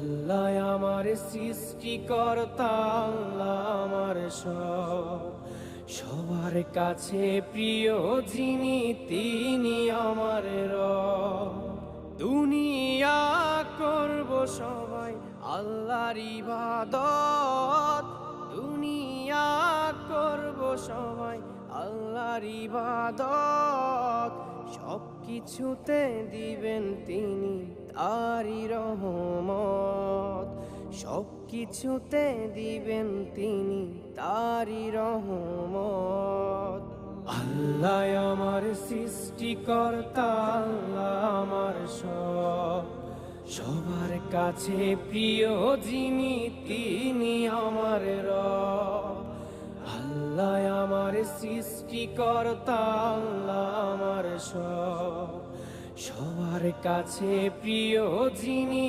আল্লাহ আমার সৃষ্টিকর্তা, আল্লাহ আমার সব, সবার কাছে প্রিয় যিনি তিনি আমার রব। দুনিয়া করব সবাই আল্লাহর ইবাদত, দুনিয়া করব সবাই আল্লাহর ইবাদত, সব কিছুতে দিবেন তিনি তারি রহমত, সব কিছুতে দিবেন তিনি তারি রহমত। আল্লাহ আমার সৃষ্টিকর্তা, আল্লাহ আমার সব, সবার কাছে প্রিয় যিনি তিনি আমার রব। আল্লাহ আমার সৃষ্টিকর্তা, আল্লাহ আমার সব, সবার কাছে প্রিয় যিনি